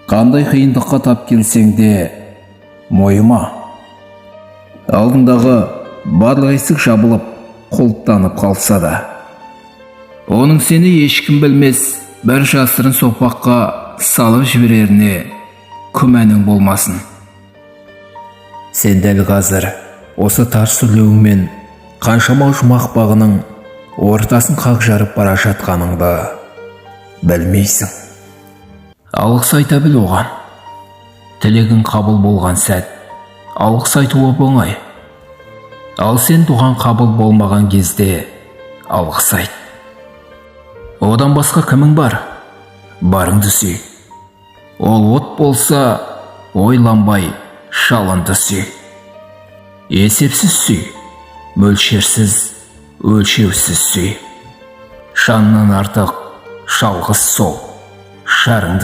Қандай қиындыққа тап келсең де мойыма. Алдындағы барлық есік жабылып, құлыптанып қалса да, оның сені ешкім білмес бір жасырын соқпаққа салып жібереріне күмәнің болмасын. Сен дәл қазір осы тар сүрлеуіңмен қаншама жұмақ бағының ортасын қақ жарып бара жатқаныңды білмейсің. Алғыс айта біл оған. Тілегің қабыл болған сәт алғыс айтуы оңай. Ал сен туған қабыл болмаған кезде алғыс айт. Одан басқа кімің бар? Барыңды сүй. Ол от болса, ойланбай жалынды сүй. Есепсіз сүй, мөлшерсіз, өлшеусіз сүй. Жаннан артық жалғыз сол жарыңды